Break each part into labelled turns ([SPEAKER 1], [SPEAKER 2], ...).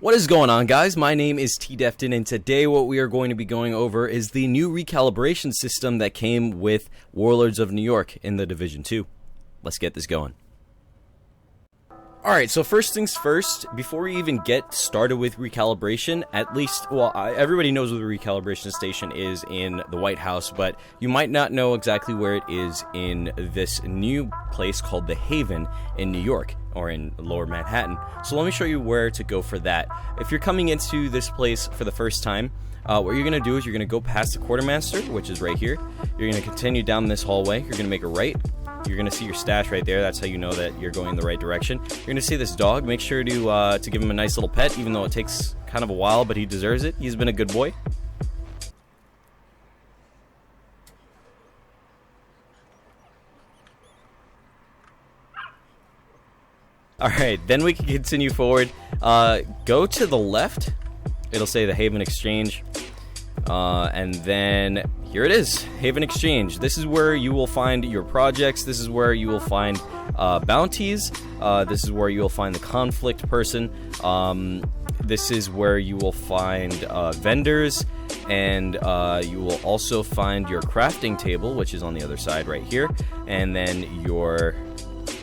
[SPEAKER 1] What is going on, guys? My name is TDefton, and today what we are going to be going over is the new recalibration system that came with Warlords of New York in the Division 2. Let's get this going. Alright, so first things first, before we even get started with recalibration, at least, well, everybody knows where the recalibration station is in the White House, but you might not know exactly where it is in this new place called the Haven in New York, or in Lower Manhattan. So let me show you where to go for that. If you're coming into this place for the first time, what you're going to do is you're going to go past the quartermaster, which is right here. You're going to continue down this hallway. You're going to make a right. You're going to see your stash right there. That's how you know that you're going in the right direction. You're going to see this dog. Make sure to give him a nice little pet, even though it takes kind of a while, but he deserves it. He's been a good boy. Alright, then we can continue forward. Go to the left. It'll say the Haven Exchange. And then here it is, Haven Exchange. This is where you will find your projects. This is where you will find bounties. This is where you will find the conflict person. This is where you will find vendors. And you will also find your crafting table, which is on the other side right here. And then your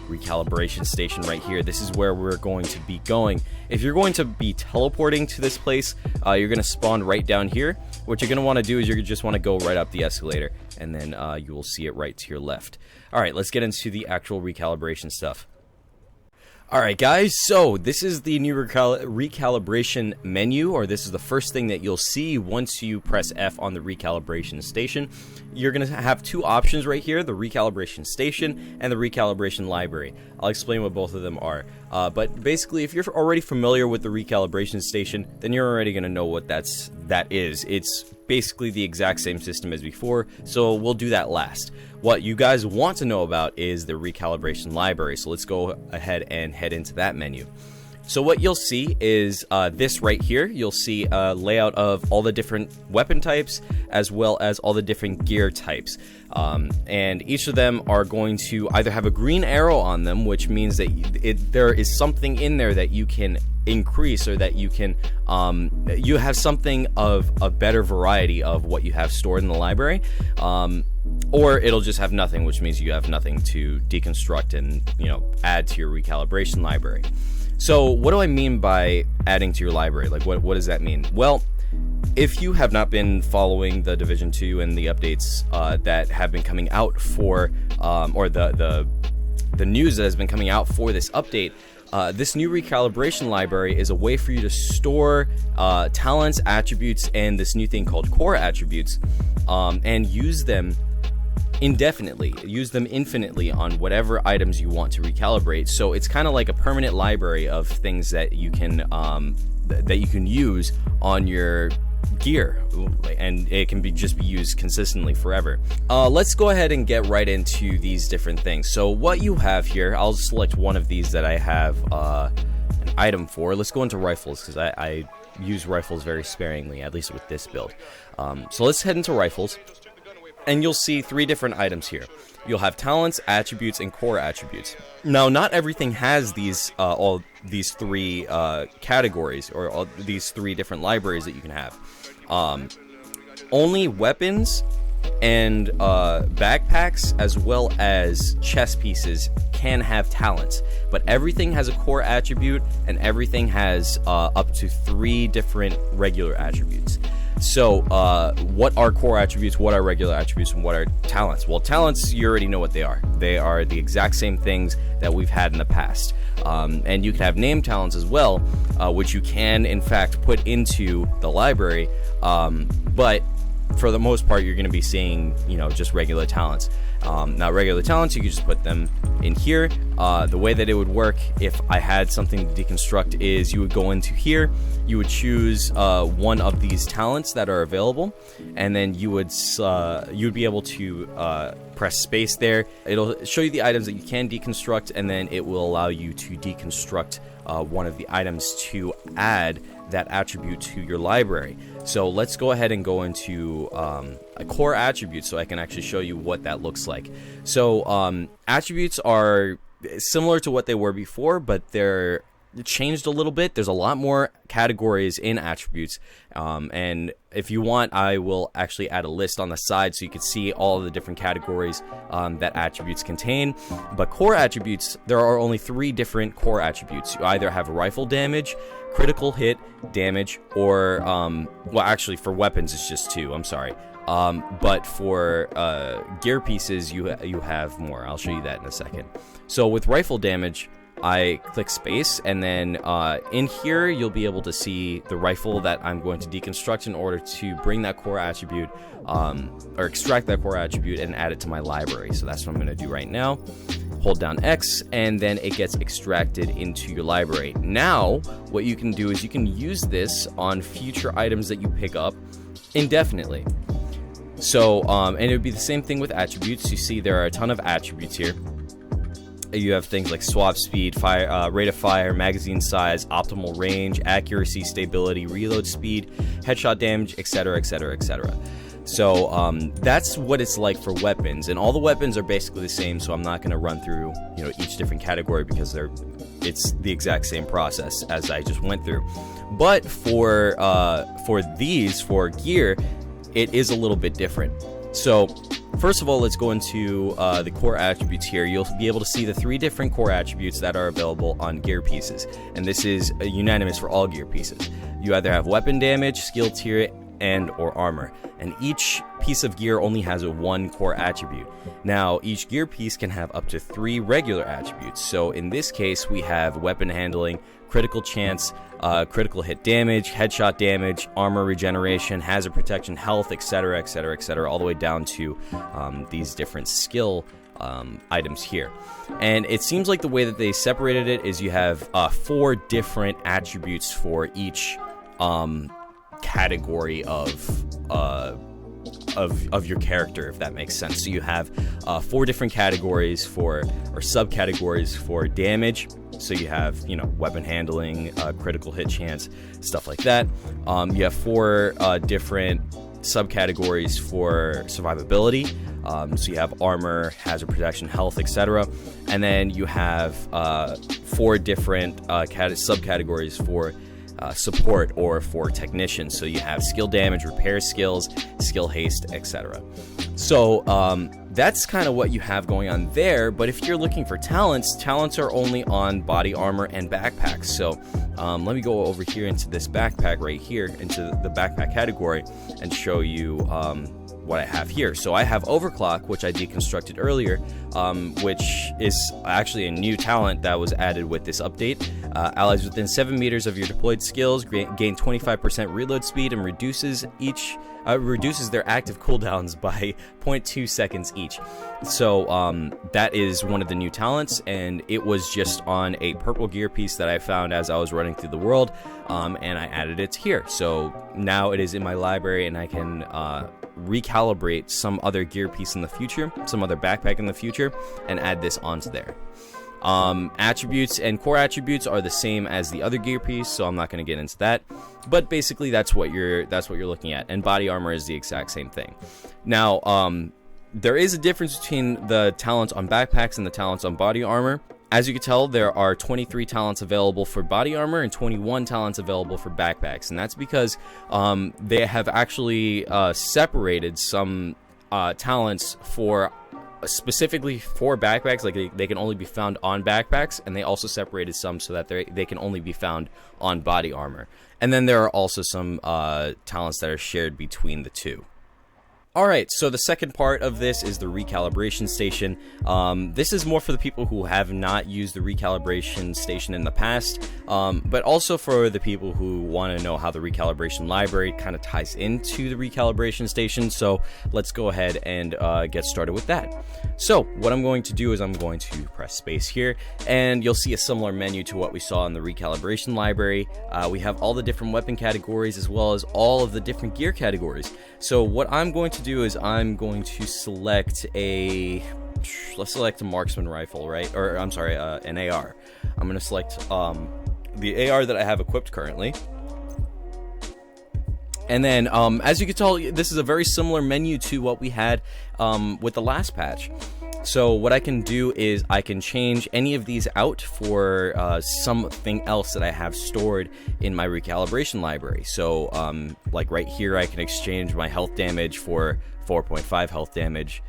[SPEAKER 1] recalibration station right here. This is where we're going to be going. If you're going to be teleporting to this place, you're going to spawn right down here. What you're going to want to do is you just want to go right up the escalator, and then you will see it right to your left. Alright, let's get into the actual recalibration stuff. Alright guys, so this is the new recalibration menu, or this is the first thing that you'll see once you press F on the recalibration station. You're going to have two options right here, the recalibration station and the recalibration library. I'll explain what both of them are. But basically, if you're already familiar with the recalibration station, then you're already going to know what that is. It's basically the exact same system as before, so we'll do that last. What you guys want to know about is the recalibration library, so let's go ahead and head into that menu. So what you'll see is this right here. You'll see a layout of all the different weapon types as well as all the different gear types. And each of them are going to either have a green arrow on them, which means that there is something in there that you can increase, or that you can you have something of a better variety of what you have stored in the library, or it'll just have nothing, which means you have nothing to deconstruct and add to your recalibration library. So what do I mean by adding to your library? Like what does that mean? Well, if you have not been following the Division 2 and the updates that have been coming out for or the news that has been coming out for this update, this new recalibration library is a way for you to store talents, attributes, and this new thing called core attributes, and use them indefinitely, use them infinitely on whatever items you want to recalibrate. So it's kind of like a permanent library of things that you can use on your gear, and it can just be used consistently forever. Let's go ahead and get right into these different things. So what you have here, I'll select one of these that I have an item for. Let's go into rifles, because I use rifles very sparingly, at least with this build. So let's head into rifles, and you'll see three different items here. You'll have talents, attributes, and core attributes. Now, not everything has these all these three categories, or all these three different libraries that you can have. Only weapons and backpacks, as well as chest pieces, can have talents, but everything has a core attribute, and everything has up to 3 different regular attributes. So, what are core attributes, what are regular attributes, and what are talents? Well, talents, you already know what they are. They are the exact same things that we've had in the past. And you can have name talents as well, which you can, in fact, put into the library. But for the most part, you're going to be seeing, just regular talents. Now, regular talents, you can just put them in here. The way that it would work if I had something to deconstruct is you would go into here, you would choose one of these talents that are available, and then you'd be able to press space there. It'll show you the items that you can deconstruct, and then it will allow you to deconstruct one of the items to add that attribute to your library. So let's go ahead and go into a core attribute so I can actually show you what that looks like. So attributes are similar to what they were before, but they're changed a little bit. There's a lot more categories in attributes, and if you want, I will actually add a list on the side so you can see all of the different categories that attributes contain. But core attributes, there are only 3 different core attributes. You either have rifle damage, critical hit damage, or well, actually for weapons it's just 2. I'm sorry. But for gear pieces, you have more. I'll show you that in a second. So with rifle damage, I click space, and then in here you'll be able to see the rifle that I'm going to deconstruct in order to bring that core attribute, or extract that core attribute and add it to my library. So that's what I'm going to do right now. Hold down X, and then it gets extracted into your library. Now, what you can do is you can use this on future items that you pick up indefinitely. So, and it would be the same thing with attributes. You see there are a ton of attributes here. You have things like swap speed, fire, rate of fire, magazine size, optimal range, accuracy, stability, reload speed, headshot damage, etc., etc., etc. So that's what it's like for weapons, and all the weapons are basically the same. So I'm not going to run through each different category because it's the exact same process as I just went through. But for gear, it is a little bit different. So first of all, let's go into the core attributes here. You'll be able to see the 3 different core attributes that are available on gear pieces, and this is unanimous for all gear pieces. You either have weapon damage, skill tier, and or armor, and each piece of gear only has 1 core attribute. Now each gear piece can have up to 3 regular attributes. So in this case we have weapon handling, critical chance, critical hit damage, headshot damage, armor regeneration, hazard protection, health, etc., etc., etc., all the way down to these different skill items here. And it seems like the way that they separated it is you have 4 different attributes for each category of your character, if that makes sense. So you have 4 different categories or subcategories for damage. So you have weapon handling, critical hit chance, stuff like that. You have 4 different subcategories for survivability. So you have armor, hazard protection, health, etc. And then you have 4 different subcategories for support or for technicians. So you have skill damage, repair skills, skill haste, etc. So that's kind of what you have going on there. But if you're looking for talents are only on body armor and backpacks. So let me go over here into this backpack right here, into the backpack category, and show you what I have here. So I have overclock, which I deconstructed earlier, which is actually a new talent that was added with this update. Allies within 7 meters of your deployed skills gain 25% reload speed and reduces their active cooldowns by 0.2 seconds each. So that is one of the new talents, and it was just on a purple gear piece that I found as I was running through the world, and I added it here. So now it is in my library, and I can recalibrate some other gear piece in the future, some other backpack in the future, and add this onto there. Attributes and core attributes are the same as the other gear piece, so I'm not going to get into that. But basically, that's what you're looking at. And body armor is the exact same thing. Now, there is a difference between the talents on backpacks and the talents on body armor. As you can tell, there are 23 talents available for body armor and 21 talents available for backpacks, and that's because they have actually separated some talents for specifically for backpacks. Like they can only be found on backpacks, and they also separated some so that they can only be found on body armor. And then there are also some talents that are shared between the two. Alright, so the second part of this is the Recalibration Station. This is more for the people who have not used the Recalibration Station in the past, but also for the people who want to know how the Recalibration Library kind of ties into the Recalibration Station. So let's go ahead and get started with that. So what I'm going to do is I'm going to press space here, and you'll see a similar menu to what we saw in the Recalibration Library. We have all the different weapon categories as well as all of the different gear categories. So what I'm going to do is I'm going to select let's select a marksman rifle, right? Or I'm sorry, an AR. I'm going to select the AR that I have equipped currently. And then, as you can tell, this is a very similar menu to what we had with the last patch. So what I can do is I can change any of these out for something else that I have stored in my recalibration library. So like right here, I can exchange my health damage for 4.5 health damage.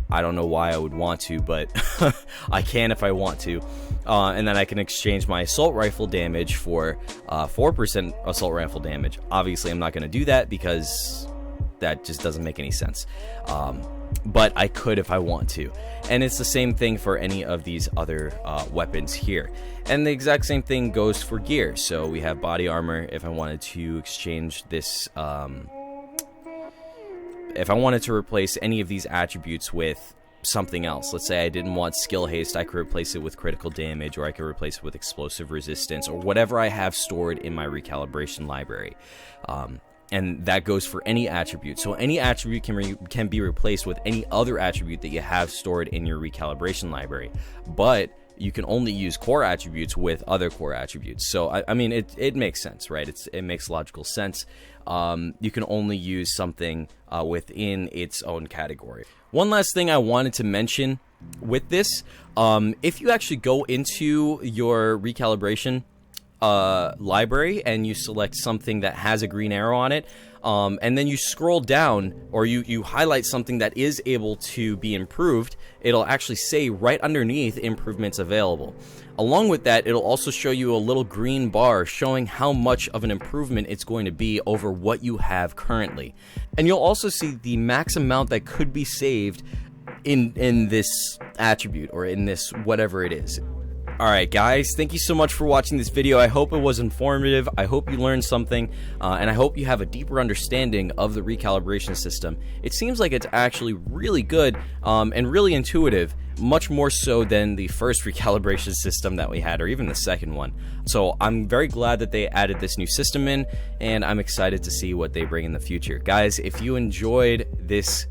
[SPEAKER 1] I don't know why I would want to, but I can if I want to. And then I can exchange my assault rifle damage for 4% assault rifle damage. Obviously, I'm not going to do that because that just doesn't make any sense. But I could if I want to. And it's the same thing for any of these other weapons here. And the exact same thing goes for gear. So we have body armor. If I wanted to exchange this, if I wanted to replace any of these attributes with something else, let's say I didn't want skill haste, I could replace it with critical damage, or I could replace it with explosive resistance, or whatever I have stored in my recalibration library. And that goes for any attribute. So any attribute can be replaced with any other attribute that you have stored in your recalibration library. But you can only use core attributes with other core attributes. So, I mean, it makes sense, right? It makes logical sense. You can only use something within its own category. One last thing I wanted to mention with this, if you actually go into your recalibration library and you select something that has a green arrow on it, and then you scroll down, or you highlight something that is able to be improved, it'll actually say right underneath improvements available. Along with that, it'll also show you a little green bar showing how much of an improvement it's going to be over what you have currently. And you'll also see the max amount that could be saved in this attribute, or in this whatever it is. Alright guys, thank you so much for watching this video. I hope it was informative, I hope you learned something, and I hope you have a deeper understanding of the recalibration system. It seems like it's actually really good and really intuitive, much more so than the first recalibration system that we had, or even the second one. So I'm very glad that they added this new system in, and I'm excited to see what they bring in the future. Guys, if you enjoyed this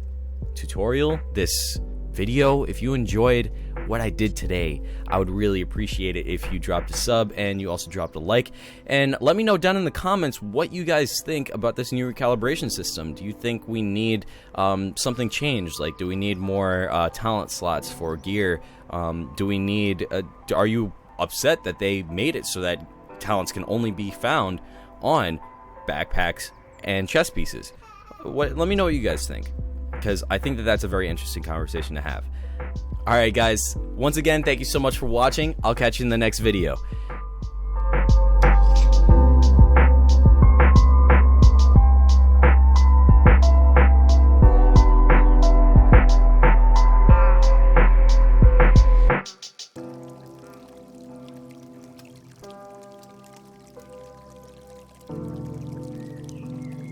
[SPEAKER 1] tutorial, this video, if you enjoyed what I did today, I would really appreciate it if you dropped a sub and you also dropped a like, and let me know down in the comments what you guys think about this new recalibration system. Do you think we need something changed? Like, do we need more talent slots for gear? Do we need are you upset that they made it so that talents can only be found on backpacks and chest pieces? Let me know what you guys think, because I think that that's a very interesting conversation to have. Alright guys, once again, thank you so much for watching. I'll catch you in the next video.